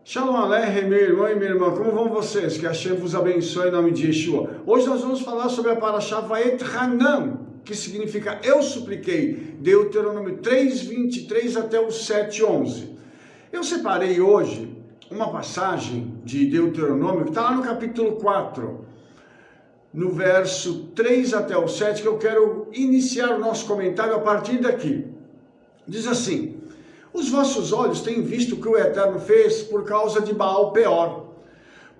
Shalom Aleichem, meu irmão e minha irmã, como vão vocês? Que Hashem vos abençoe em nome de Yeshua. Hoje nós vamos falar sobre a Parashá Vaet Hanan, que significa eu supliquei, Deuteronômio 3:23 até o 7:11. Eu separei hoje uma passagem de Deuteronômio que está lá no capítulo 4, no verso 3 até o 7, que eu quero iniciar o nosso comentário a partir daqui. Diz assim: os vossos olhos têm visto o que o Eterno fez por causa de Baal Peor,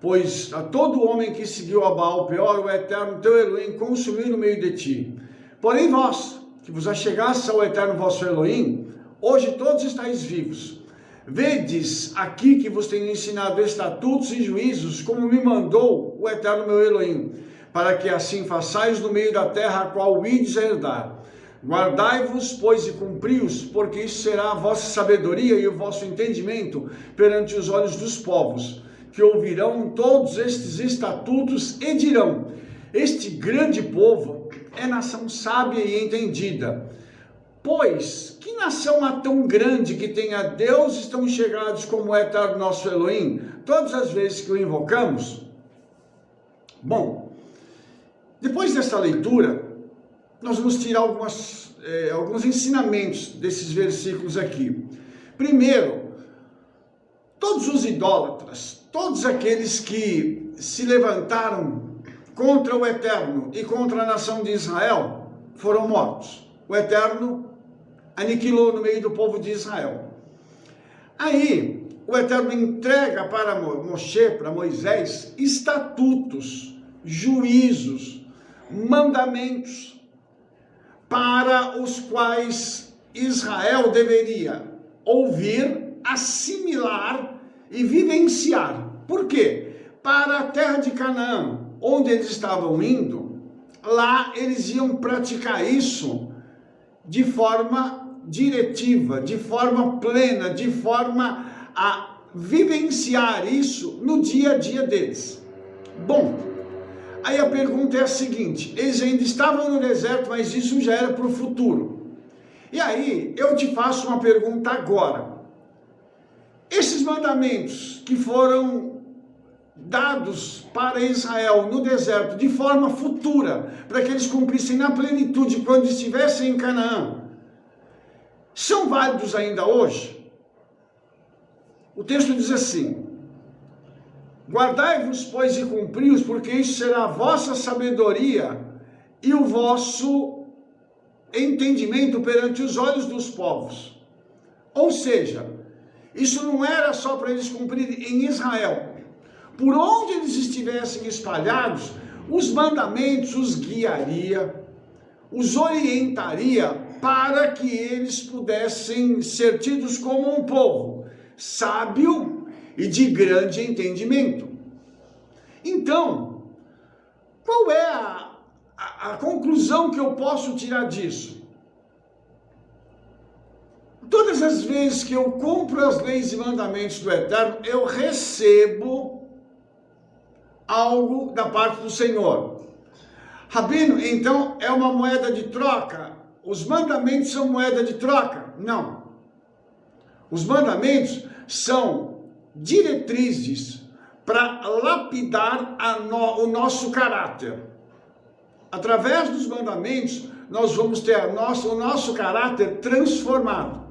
pois a todo homem que seguiu a Baal Peor, o Eterno teu Elohim consumiu no meio de ti. Porém vós, que vos achegastes ao Eterno vosso Elohim, hoje todos estáis vivos. Vedes aqui que vos tenho ensinado estatutos e juízos, como me mandou o Eterno meu Elohim, para que assim façais no meio da terra a qual ides a herdar. Guardai-vos, pois, e cumpri-os, porque isso será a vossa sabedoria e o vosso entendimento perante os olhos dos povos, que ouvirão todos estes estatutos e dirão: este grande povo é nação sábia e entendida. Pois, que nação há tão grande que tenha deuses tão chegados como o Eterno nosso Elohim, todas as vezes que o invocamos? Bom, depois desta leitura, nós vamos tirar alguns ensinamentos desses versículos aqui. Primeiro, todos os idólatras, todos aqueles que se levantaram contra o Eterno e contra a nação de Israel, foram mortos. O Eterno aniquilou no meio do povo de Israel. Aí, o Eterno entrega para Moshe, para Moisés, estatutos, juízos, mandamentos, para os quais Israel deveria ouvir, assimilar e vivenciar. Por quê? Para a terra de Canaã, onde eles estavam indo, lá eles iam praticar isso de forma diretiva, de forma plena, de forma a vivenciar isso no dia a dia deles. Bom, aí a pergunta é a seguinte: eles ainda estavam no deserto, mas isso já era para o futuro. E aí eu te faço uma pergunta agora. Esses mandamentos que foram dados para Israel no deserto de forma futura, para que eles cumprissem na plenitude quando estivessem em Canaã, são válidos ainda hoje? O texto diz assim: guardai-vos, pois, e cumpri-os, porque isso será a vossa sabedoria e o vosso entendimento perante os olhos dos povos. Ou seja, isso não era só para eles cumprirem em Israel. Por onde eles estivessem espalhados, os mandamentos os guiaria, os orientaria para que eles pudessem ser tidos como um povo sábio e de grande entendimento. Então, qual é a conclusão que eu posso tirar disso? Todas as vezes que eu cumpro as leis e mandamentos do Eterno, eu recebo algo da parte do Senhor. Rabino, então é uma moeda de troca? Os mandamentos são moeda de troca? Não. Os mandamentos são diretrizes para lapidar o nosso caráter. Através dos mandamentos, nós vamos ter o nosso caráter transformado.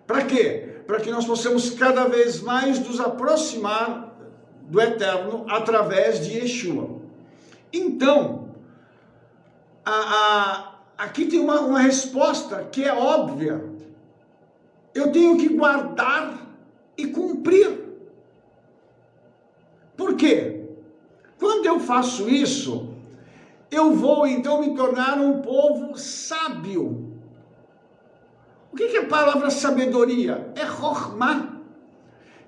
Para quê? Para que nós possamos cada vez mais nos aproximar do Eterno através de Yeshua. Então, aqui tem uma resposta que é óbvia. Eu tenho que guardar e cumprir. Por quê? Quando eu faço isso, eu vou então me tornar um povo sábio. O que é a palavra sabedoria? É Chokhmah,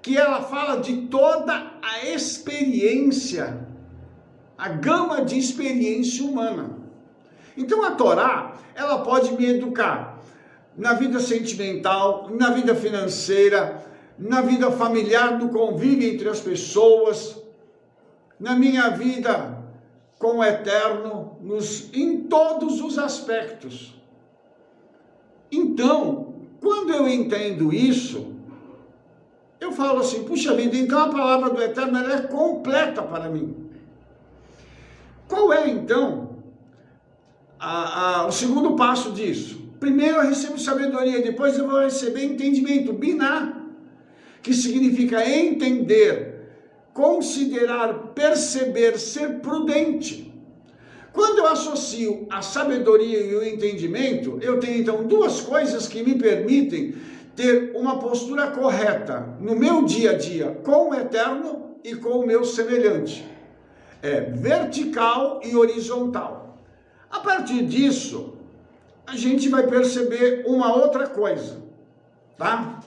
que ela fala de toda a experiência, a gama de experiência humana. Então a Torá, ela pode me educar na vida sentimental, na vida financeira, na vida familiar, no convívio entre as pessoas, na minha vida com o Eterno, em todos os aspectos. Então, quando eu entendo isso, eu falo assim, puxa vida, então a palavra do Eterno ela é completa para mim. Qual é então o segundo passo disso? Primeiro eu recebo sabedoria, depois eu vou receber entendimento, biná, que significa entender, considerar, perceber, ser prudente. Quando eu associo a sabedoria e o entendimento, eu tenho então duas coisas que me permitem ter uma postura correta no meu dia a dia com o Eterno e com o meu semelhante. É vertical e horizontal. A partir disso, a gente vai perceber uma outra coisa, tá?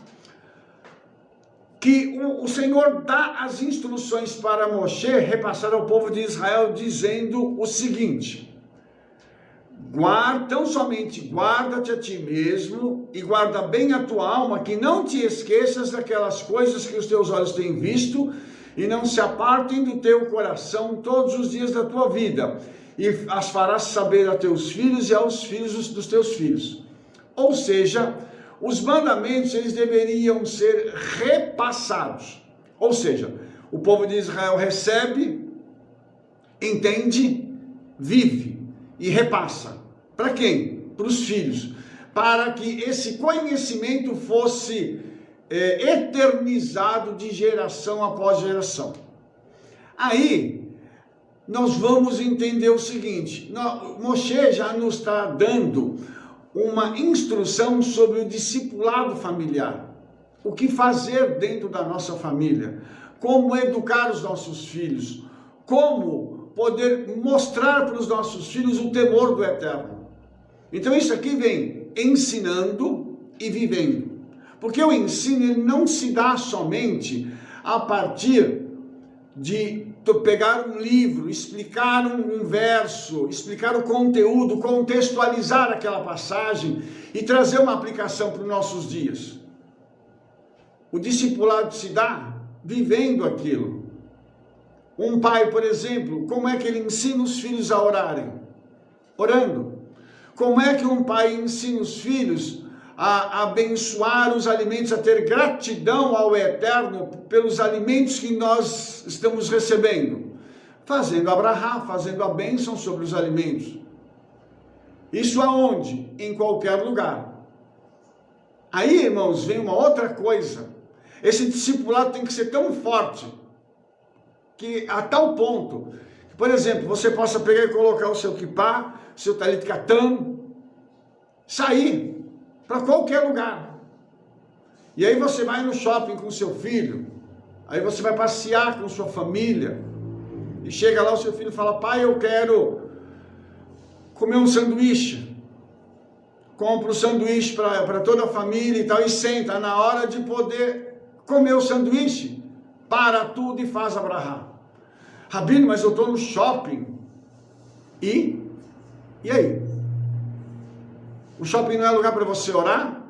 Que o Senhor dá as instruções para Moshe repassar ao povo de Israel, dizendo o seguinte: tão somente guarda-te a ti mesmo e guarda bem a tua alma, que não te esqueças daquelas coisas que os teus olhos têm visto e não se apartem do teu coração todos os dias da tua vida, e as farás saber a teus filhos e aos filhos dos teus filhos. Ou seja, os mandamentos eles deveriam ser repassados. Ou seja, o povo de Israel recebe, entende, vive e repassa. Para quem? Para os filhos. Para que esse conhecimento fosse eternizado de geração após geração. Aí, nós vamos entender o seguinte, Moshe já nos está dando uma instrução sobre o discipulado familiar, o que fazer dentro da nossa família, como educar os nossos filhos, como poder mostrar para os nossos filhos o temor do Eterno. Então isso aqui vem ensinando e vivendo, porque o ensino ele não se dá somente a partir de pegar um livro, explicar um verso, explicar o conteúdo, contextualizar aquela passagem e trazer uma aplicação para os nossos dias. O discipulado se dá vivendo aquilo. Um pai, por exemplo, como é que ele ensina os filhos a orarem? Orando. Como é que um pai ensina os filhos a abençoar os alimentos, a ter gratidão ao Eterno pelos alimentos que nós estamos recebendo? Fazendo a brahá, fazendo a bênção sobre os alimentos. Isso aonde? Em qualquer lugar. Aí, irmãos, vem uma outra coisa. Esse discipulado tem que ser tão forte, que a tal ponto, que, por exemplo, você possa pegar e colocar o seu kippá, seu talit katan, sair para qualquer lugar. E aí você vai no shopping com seu filho, aí você vai passear com sua família, e chega lá o seu filho fala, pai, eu quero comer um sanduíche. Compra o sanduíche para toda a família e tal, e senta na hora de poder comer o sanduíche, para tudo e faz a brahá. Rabino, mas eu estou no shopping. E aí? O shopping não é lugar para você orar?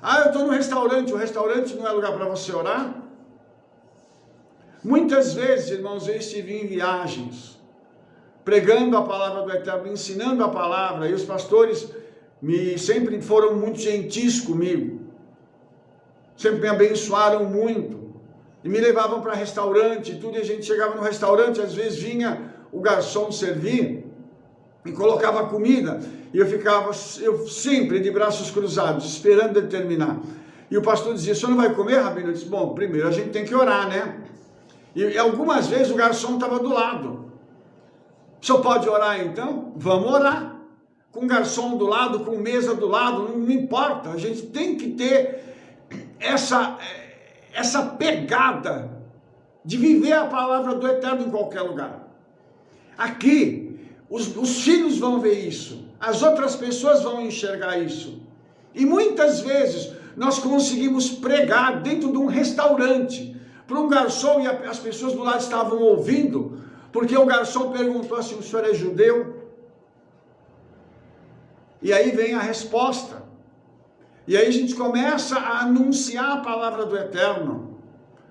Ah, eu estou no restaurante, o restaurante não é lugar para você orar? Muitas vezes, irmãos, eu estive em viagens, pregando a palavra do Eterno, ensinando a palavra, e os pastores sempre foram muito gentis comigo, sempre me abençoaram muito, e me levavam para restaurante e tudo, e a gente chegava no restaurante, às vezes vinha o garçom servir, e colocava comida, e eu sempre de braços cruzados, esperando ele terminar. E o pastor dizia, o senhor não vai comer, Rabino? Eu disse, bom, primeiro a gente tem que orar, né? E algumas vezes o garçom estava do lado. O senhor pode orar então? Vamos orar. Com garçom do lado, com mesa do lado, não importa. A gente tem que ter essa pegada de viver a palavra do Eterno em qualquer lugar. Aqui, os filhos vão ver isso, as outras pessoas vão enxergar isso. E muitas vezes nós conseguimos pregar dentro de um restaurante, para um garçom, e as pessoas do lado estavam ouvindo, porque o garçom perguntou assim, o senhor é judeu? E aí vem a resposta. E aí a gente começa a anunciar a palavra do Eterno.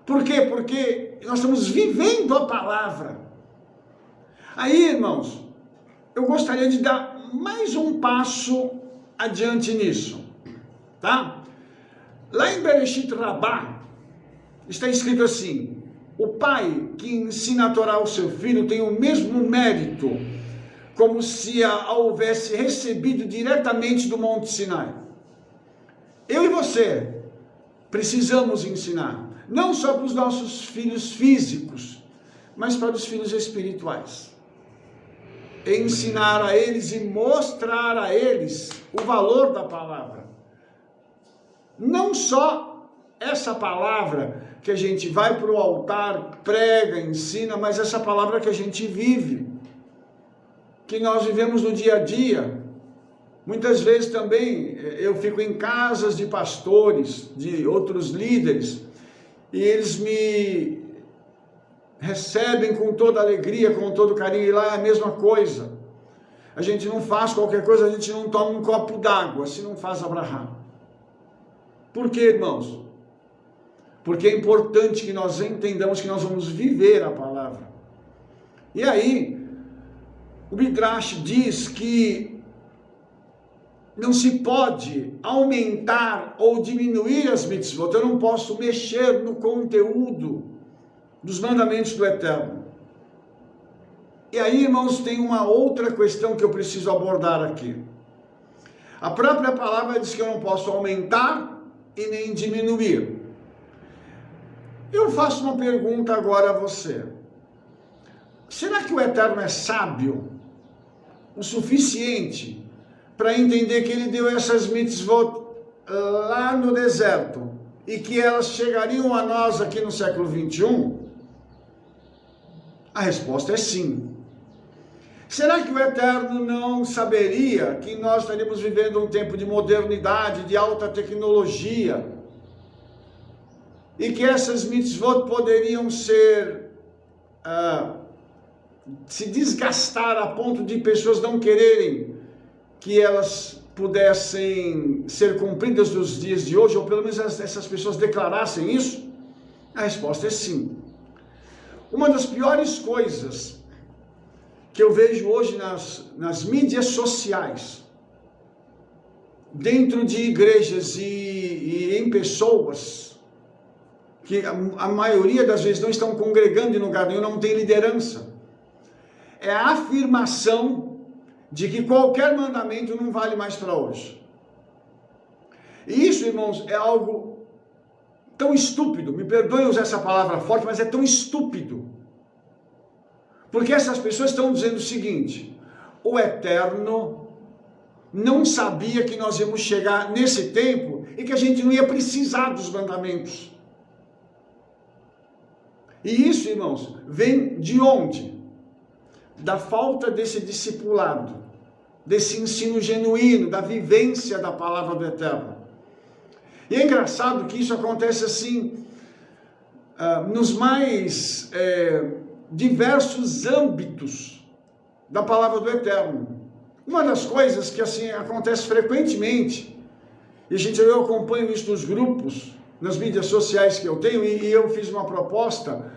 Por quê? Porque nós estamos vivendo a palavra. Aí, irmãos, eu gostaria de dar mais um passo adiante nisso, tá? Lá em Bereshit Rabá, Está escrito assim: o pai que ensina a Torá ao seu filho tem o mesmo mérito como se a houvesse recebido diretamente do Monte Sinai. Eu e você precisamos ensinar, não só para os nossos filhos físicos, mas para os filhos espirituais. Ensinar a eles e mostrar a eles o valor da palavra. Não só essa palavra que a gente vai para o altar, prega, ensina, mas essa palavra que a gente vive, que nós vivemos no dia a dia. Muitas vezes também eu fico em casas de pastores, de outros líderes, e eles me recebem com toda alegria, com todo carinho, e lá é a mesma coisa. A gente não faz qualquer coisa, a gente não toma um copo d'água, se não faz abraham. Por quê, irmãos? Porque é importante que nós entendamos que nós vamos viver a palavra. E aí, o Midrash diz que não se pode aumentar ou diminuir as mitzvot. Eu não posso mexer no conteúdo dos mandamentos do Eterno. E aí, irmãos, tem uma outra questão que eu preciso abordar aqui. A própria palavra diz que eu não posso aumentar e nem diminuir. Eu faço uma pergunta agora a você. Será que o Eterno é sábio o suficiente para entender que ele deu essas mitzvot lá no deserto e que elas chegariam a nós aqui no século 21? A resposta é sim. Será que o Eterno não saberia que nós estaríamos vivendo um tempo de modernidade, de alta tecnologia, e que essas mitzvot poderiam ser se desgastar a ponto de pessoas não quererem que elas pudessem ser cumpridas nos dias de hoje, ou pelo menos essas pessoas declarassem isso? A resposta é sim. Uma das piores coisas que eu vejo hoje nas mídias sociais, dentro de igrejas e em pessoas, que a maioria das vezes não estão congregando em lugar nenhum, não tem liderança, é a afirmação de que qualquer mandamento não vale mais para hoje. E isso, irmãos, é algo tão estúpido, me perdoem usar essa palavra forte, mas é tão estúpido. Porque essas pessoas estão dizendo o seguinte: o Eterno não sabia que nós íamos chegar nesse tempo e que a gente não ia precisar dos mandamentos. E isso, irmãos, vem de onde? Da falta desse discipulado, desse ensino genuíno, da vivência da palavra do Eterno. E é engraçado que isso acontece assim, nos mais diversos âmbitos da palavra do Eterno. Uma das coisas que assim acontece frequentemente, e eu acompanho isso nos grupos, nas mídias sociais que eu tenho, e eu fiz uma proposta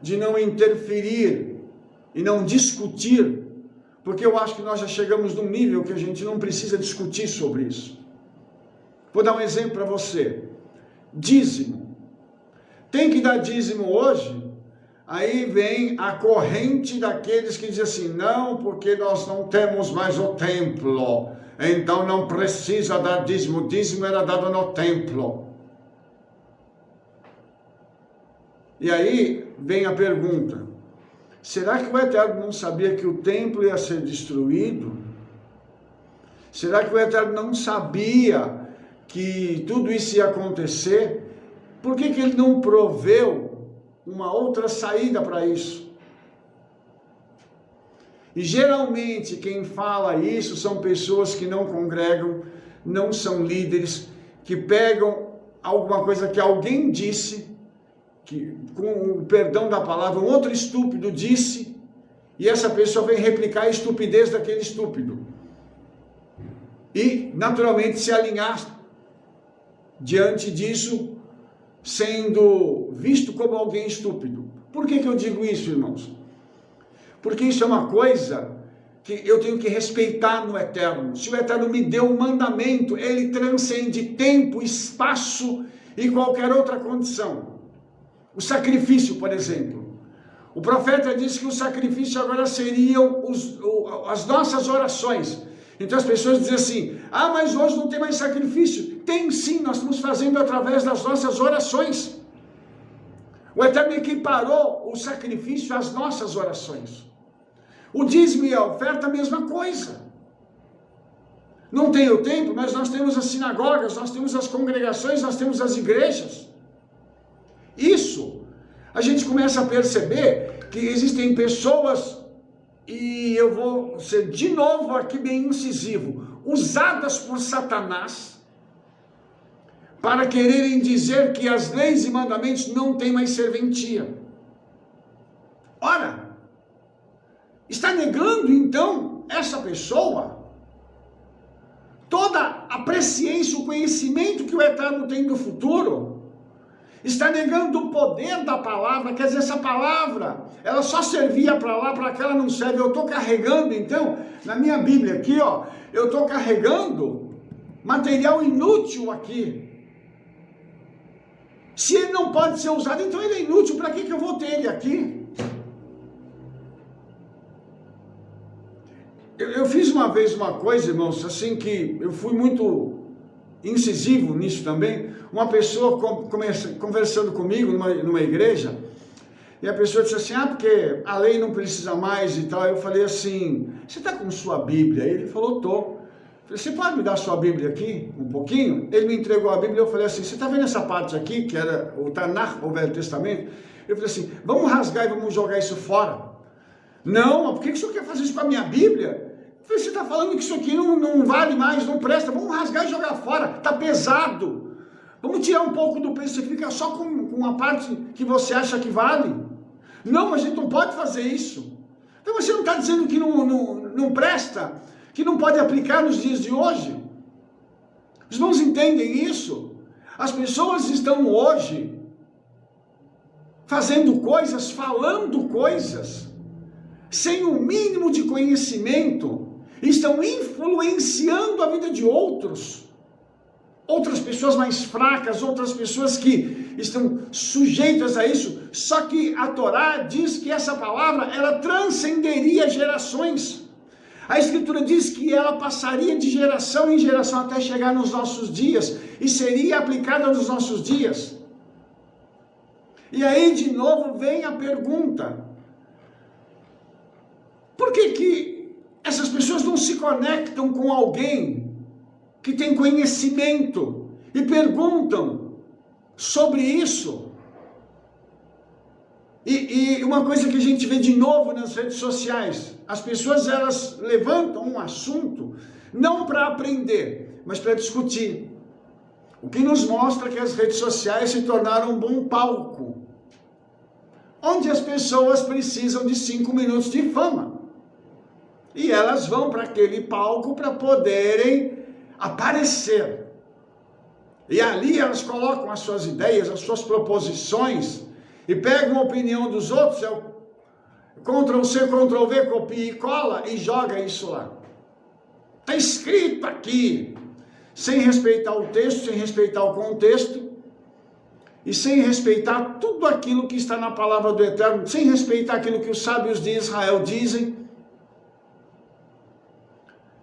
de não interferir e não discutir, porque eu acho que nós já chegamos num nível que a gente não precisa discutir sobre isso. Vou dar um exemplo para você. Dízimo. Tem que dar dízimo hoje? Aí vem a corrente daqueles que dizem assim: não, porque nós não temos mais o templo, então não precisa dar dízimo. O dízimo era dado no templo. E aí vem a pergunta: será que o Eterno não sabia que o templo ia ser destruído? Será que o Eterno não sabia que tudo isso ia acontecer? Por que ele não proveu uma outra saída para isso? E geralmente quem fala isso são pessoas que não congregam, não são líderes, que pegam alguma coisa que alguém disse, que, com o perdão da palavra, um outro estúpido disse, e essa pessoa vem replicar a estupidez daquele estúpido. E, naturalmente, se alinhar diante disso, sendo visto como alguém estúpido. Por que eu digo isso, irmãos? Porque isso é uma coisa que eu tenho que respeitar no Eterno. Se o Eterno me deu um mandamento, ele transcende tempo, espaço e qualquer outra condição. O sacrifício, por exemplo. O profeta disse que o sacrifício agora seriam as nossas orações. Então as pessoas dizem assim, mas hoje não tem mais sacrifício. Tem sim, nós estamos fazendo através das nossas orações. O Eterno equiparou o sacrifício às nossas orações. O dízimo e a oferta, a mesma coisa. Não tem o templo, mas nós temos as sinagogas, nós temos as congregações, nós temos as igrejas. Isso, a gente começa a perceber que existem pessoas, e eu vou ser de novo aqui bem incisivo, usadas por Satanás para quererem dizer que as leis e mandamentos não têm mais serventia. Ora, está negando então essa pessoa toda a presciência, o conhecimento que o Eterno tem do futuro, está negando o poder da palavra, quer dizer, essa palavra, ela só servia para lá, para cá ela não serve. Eu estou carregando então, na minha Bíblia aqui, eu estou carregando material inútil aqui. Se ele não pode ser usado, então ele é inútil, para que eu vou ter ele aqui? Eu fiz uma vez uma coisa, irmãos, assim que eu fui muito incisivo nisso também. Uma pessoa conversando comigo numa igreja, e a pessoa disse assim, porque a lei não precisa mais e tal. Eu falei assim, você está com sua Bíblia? Ele falou, tô. Eu falei, você pode me dar sua Bíblia aqui, um pouquinho? Ele me entregou a Bíblia e eu falei assim, você está vendo essa parte aqui, que era o Tanakh, o Velho Testamento? Eu falei assim, vamos rasgar e vamos jogar isso fora. Não, mas por que o senhor quer fazer isso com a minha Bíblia? Eu falei, você está falando que isso aqui não vale mais, não presta, vamos rasgar e jogar fora, está pesado. Vamos tirar um pouco do peso, você fica só com a parte que você acha que vale. Não, mas a gente não pode fazer isso. Então você não está dizendo que não presta, que não pode aplicar nos dias de hoje? Os irmãos entendem isso? As pessoas estão hoje fazendo coisas, falando coisas, sem o mínimo de conhecimento, estão influenciando a vida de outras pessoas mais fracas, outras pessoas que estão sujeitas a isso. Só que a Torá diz que essa palavra, ela transcenderia gerações. A Escritura diz que ela passaria de geração em geração até chegar nos nossos dias, e seria aplicada nos nossos dias. E aí de novo vem a pergunta, por que essas pessoas não se conectam com alguém que tem conhecimento e perguntam sobre isso? E uma coisa que a gente vê de novo nas redes sociais, as pessoas elas levantam um assunto não para aprender, mas para discutir. O que nos mostra que as redes sociais se tornaram um bom palco, onde as pessoas precisam de 5 minutos de fama. E elas vão para aquele palco para poderem aparecer. E ali elas colocam as suas ideias, as suas proposições, e pegam a opinião dos outros, Ctrl+C, Ctrl+V, copia e cola, e joga isso lá. Está escrito aqui, sem respeitar o texto, sem respeitar o contexto, e sem respeitar tudo aquilo que está na palavra do Eterno, sem respeitar aquilo que os sábios de Israel dizem.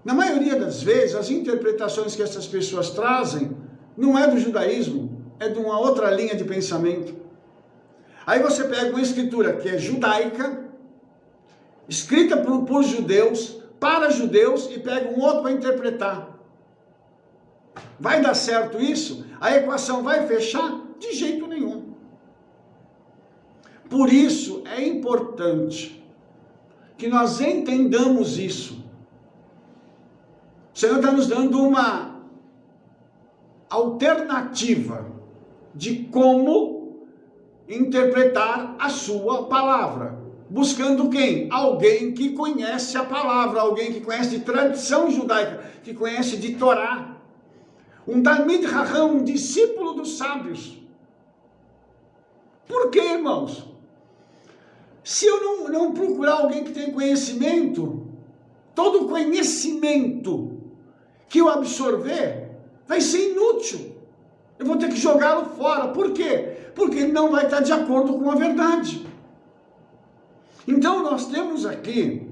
Na maioria das vezes, as interpretações que essas pessoas trazem não é do judaísmo, é de uma outra linha de pensamento. Aí você pega uma escritura que é judaica, escrita por judeus, para judeus, e pega um outro para interpretar. Vai dar certo isso? A equação vai fechar? De jeito nenhum. Por isso é importante que nós entendamos isso. O Senhor está nos dando uma alternativa de como interpretar a sua palavra. Buscando quem? Alguém que conhece a palavra, alguém que conhece de tradição judaica, que conhece de Torá. Um Talmid Chacham, um discípulo dos sábios. Por quê, irmãos? Se eu não procurar alguém que tem conhecimento, todo o conhecimento que eu absorver vai ser inútil. Eu vou ter que jogá-lo fora. Por quê? Porque ele não vai estar de acordo com a verdade. Então nós temos aqui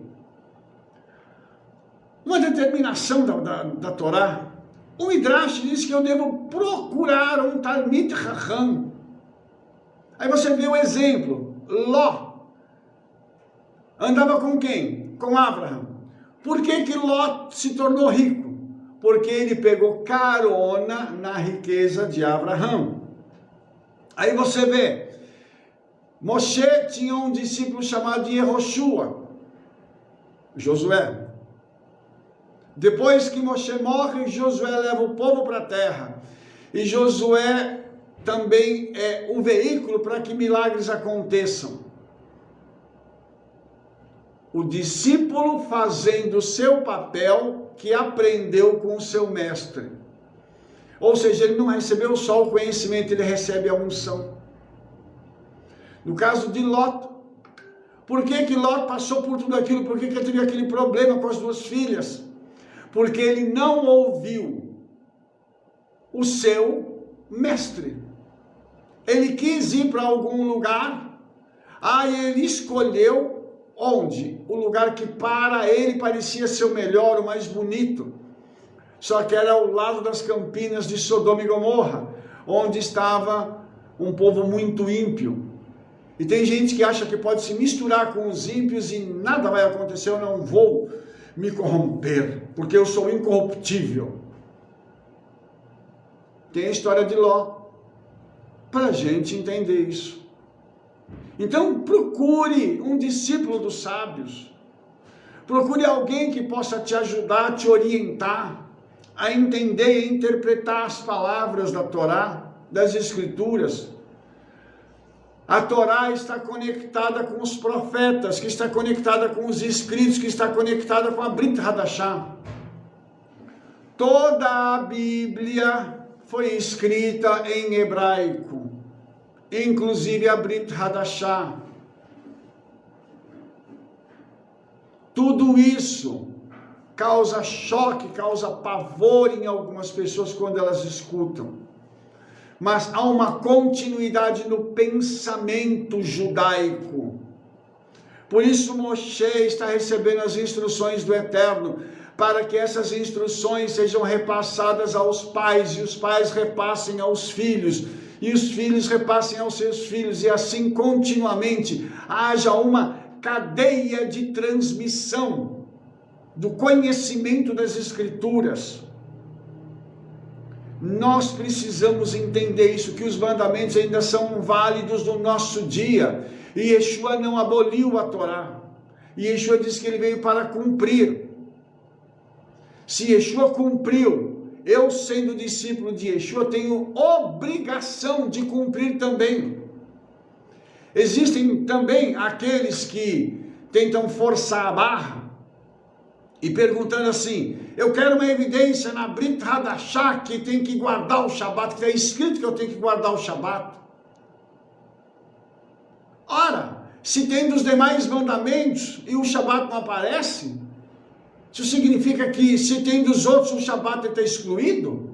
uma determinação da Torá. O Midrash diz que eu devo procurar um Talmid Chacham. Aí você vê o exemplo. Ló andava com quem? Com Abraham. Por que Ló se tornou rico? Porque ele pegou carona na riqueza de Abraão. Aí você vê, Moshe tinha um discípulo chamado Yehoshua, Josué. Depois que Moshe morre, Josué leva o povo para a terra. E Josué também é o veículo para que milagres aconteçam. O discípulo fazendo o seu papel que aprendeu com o seu mestre. Ou seja, ele não recebeu só o conhecimento, ele recebe a unção. No caso de Ló, por que Ló passou por tudo aquilo? Por que ele teve aquele problema com as duas filhas? Porque ele não ouviu o seu mestre. Ele quis ir para algum lugar, aí ele escolheu onde? O lugar que para ele parecia ser o melhor, o mais bonito. Só que era ao lado das campinas de Sodoma e Gomorra, onde estava um povo muito ímpio. E tem gente que acha que pode se misturar com os ímpios e nada vai acontecer, eu não vou me corromper, porque eu sou incorruptível. Tem a história de Ló, para a gente entender isso. Então procure um discípulo dos sábios, procure alguém que possa te ajudar, te orientar a entender e interpretar as palavras da Torá, das Escrituras. A Torá está conectada com os profetas, que está conectada com os escritos, que está conectada com a Brit Hadashah. Toda a Bíblia foi escrita em hebraico, inclusive a Brit Hadashah. Tudo isso causa choque, causa pavor em algumas pessoas quando elas escutam. Mas há uma continuidade no pensamento judaico. Por isso Moshe está recebendo as instruções do Eterno, para que essas instruções sejam repassadas aos pais, e os pais repassem aos filhos, e os filhos repassem aos seus filhos, e assim continuamente haja uma cadeia de transmissão do conhecimento das Escrituras. Nós precisamos entender isso, que os mandamentos ainda são válidos no nosso dia, e Yeshua não aboliu a Torá, e Yeshua diz que ele veio para cumprir. Se Yeshua cumpriu, eu sendo discípulo de Yeshua tenho obrigação de cumprir também. Existem também aqueles que tentam forçar a barra e perguntando assim: eu quero uma evidência na Brit Hadashah que tem que guardar o Shabat, que está escrito que eu tenho que guardar o Shabat. Ora, se tem dos demais mandamentos e o Shabat não aparece, isso significa que se tem dos outros o Shabat está excluído?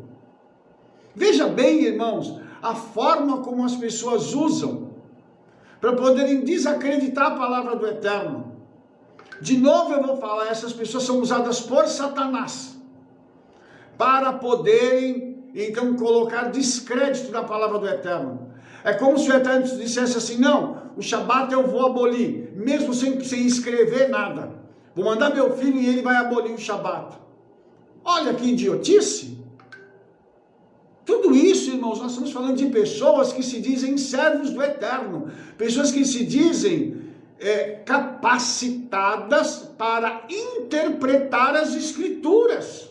Veja bem, irmãos, a forma como as pessoas usam para poderem desacreditar a palavra do Eterno. De novo eu vou falar, essas pessoas são usadas por Satanás para poderem, então, colocar descrédito na palavra do Eterno. É como se o Eterno dissesse assim: não, o Shabat eu vou abolir, mesmo sem escrever nada. Vou mandar meu filho e ele vai abolir o Shabat. Olha que idiotice. Tudo isso, irmãos, nós estamos falando de pessoas que se dizem servos do Eterno, pessoas que se dizem capacitadas para interpretar as Escrituras.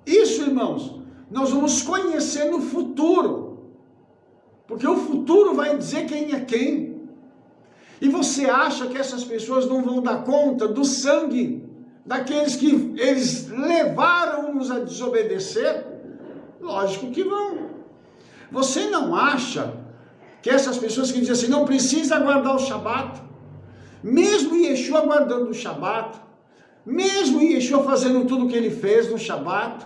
Isso, irmãos, nós vamos conhecer no futuro, porque o futuro vai dizer quem é quem. E você acha que essas pessoas não vão dar conta do sangue daqueles que eles levaram-nos a desobedecer? Lógico que vão. Você não acha que essas pessoas que dizem assim, não precisa guardar o Shabat, mesmo Yeshua guardando o Shabat, mesmo Yeshua fazendo tudo o que ele fez no Shabat,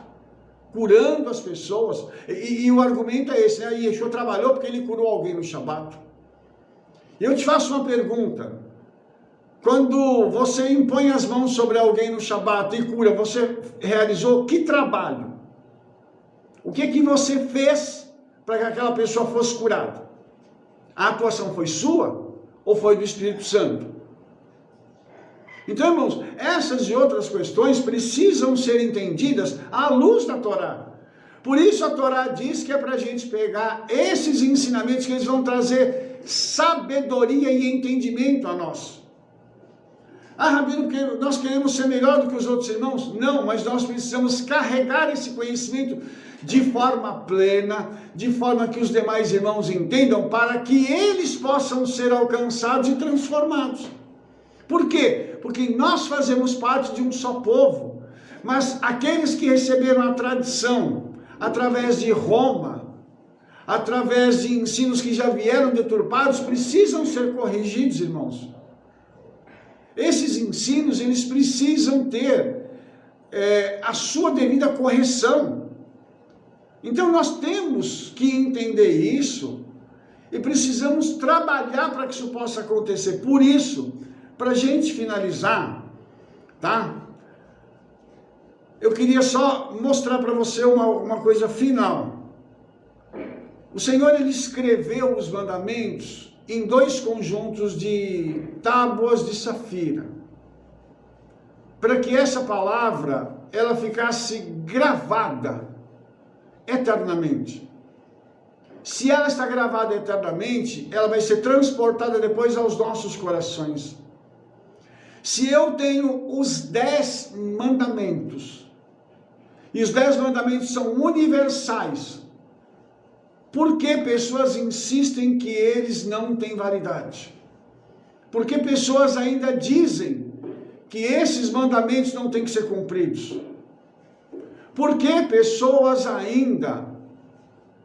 curando as pessoas, e o argumento é esse, né? Yeshua trabalhou porque ele curou alguém no Shabat. Eu te faço uma pergunta: quando você impõe as mãos sobre alguém no Shabat e cura, você realizou que trabalho? O que você fez para que aquela pessoa fosse curada? A atuação foi sua ou foi do Espírito Santo? Então, irmãos, essas e outras questões precisam ser entendidas à luz da Torá. Por isso a Torá diz que é para a gente pegar esses ensinamentos, que eles vão trazer sabedoria e entendimento a nós. Ah, Rabino, porque nós queremos ser melhor do que os outros irmãos? Não, mas nós precisamos carregar esse conhecimento de forma plena, de forma que os demais irmãos entendam, para que eles possam ser alcançados e transformados. Por quê? Porque nós fazemos parte de um só povo, mas aqueles que receberam a tradição através de Roma, através de ensinos que já vieram deturpados, precisam ser corrigidos, irmãos. Esses ensinos, eles precisam ter a sua devida correção. Então nós temos que entender isso e precisamos trabalhar para que isso possa acontecer. Por isso, para a gente finalizar, tá? Eu queria só mostrar para você uma coisa final. O Senhor, ele escreveu os mandamentos em 2 conjuntos de tábuas de safira, para que essa palavra, ela ficasse gravada eternamente. Se ela está gravada eternamente, ela vai ser transportada depois aos nossos corações. Se eu tenho os 10 mandamentos, e os 10 mandamentos são universais, por que pessoas insistem que eles não têm validade? Por que pessoas ainda dizem que esses mandamentos não têm que ser cumpridos? Por que pessoas ainda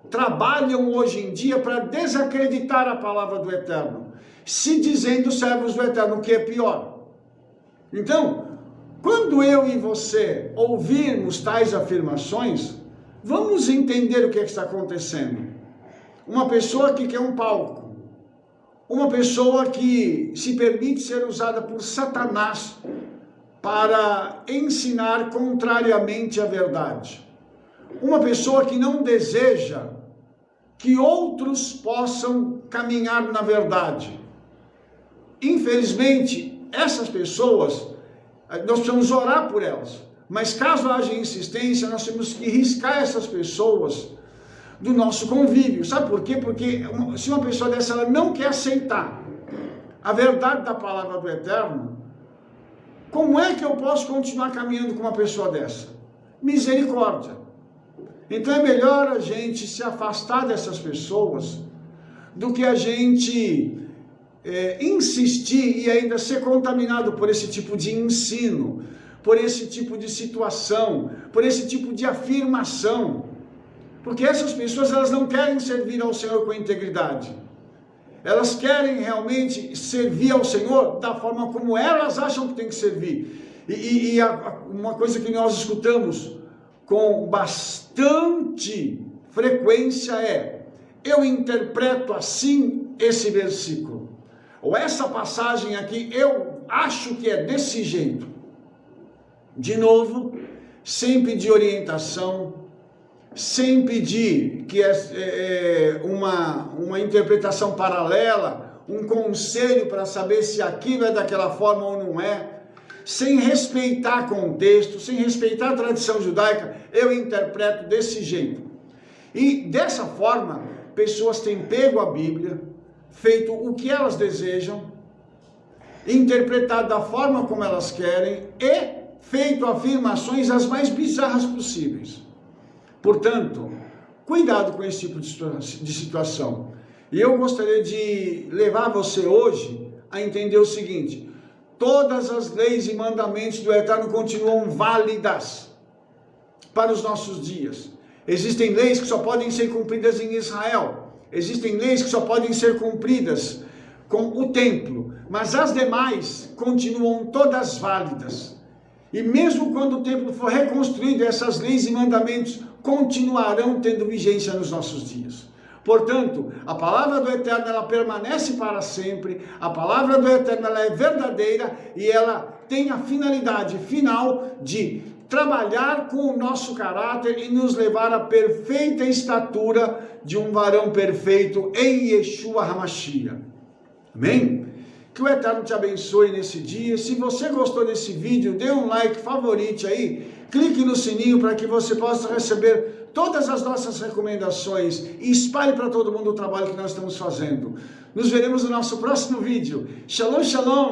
trabalham hoje em dia para desacreditar a palavra do Eterno, se dizendo servos do Eterno, o que é pior? Então, quando eu e você ouvirmos tais afirmações, vamos entender o que está acontecendo. Uma pessoa que quer um palco, uma pessoa que se permite ser usada por Satanás para ensinar contrariamente à verdade. Uma pessoa que não deseja que outros possam caminhar na verdade. Infelizmente, essas pessoas, nós precisamos orar por elas, mas caso haja insistência, nós temos que riscar essas pessoas do nosso convívio. Sabe por quê? Porque se uma pessoa dessa ela não quer aceitar a verdade da palavra do Eterno, como é que eu posso continuar caminhando com uma pessoa dessa? Misericórdia. Então é melhor a gente se afastar dessas pessoas do que a gente insistir e ainda ser contaminado por esse tipo de ensino, por esse tipo de situação, por esse tipo de afirmação. Porque essas pessoas, elas não querem servir ao Senhor com integridade. Elas querem realmente servir ao Senhor da forma como elas acham que tem que servir. E uma coisa que nós escutamos com bastante frequência é: eu interpreto assim esse versículo, ou essa passagem aqui, eu acho que é desse jeito. De novo, sem pedir orientação, sem pedir que uma interpretação paralela, um conselho para saber se aquilo é daquela forma ou não é, sem respeitar contexto, sem respeitar a tradição judaica, eu interpreto desse jeito. E dessa forma, pessoas têm pego a Bíblia, feito o que elas desejam, interpretado da forma como elas querem e feito afirmações as mais bizarras possíveis. Portanto, cuidado com esse tipo de situação. E eu gostaria de levar você hoje a entender o seguinte: todas as leis e mandamentos do Eterno continuam válidas para os nossos dias. Existem leis que só podem ser cumpridas em Israel. Existem leis que só podem ser cumpridas com o templo. Mas as demais continuam todas válidas. E mesmo quando o templo for reconstruído, essas leis e mandamentos continuarão tendo vigência nos nossos dias. Portanto, a palavra do Eterno, ela permanece para sempre, a palavra do Eterno, ela é verdadeira e ela tem a finalidade final de trabalhar com o nosso caráter e nos levar à perfeita estatura de um varão perfeito em Yeshua HaMashiach. Amém? Que o Eterno te abençoe nesse dia. Se você gostou desse vídeo, dê um like, favorite aí, clique no sininho para que você possa receber todas as nossas recomendações e espalhe para todo mundo o trabalho que nós estamos fazendo. Nos veremos no nosso próximo vídeo. Shalom, shalom!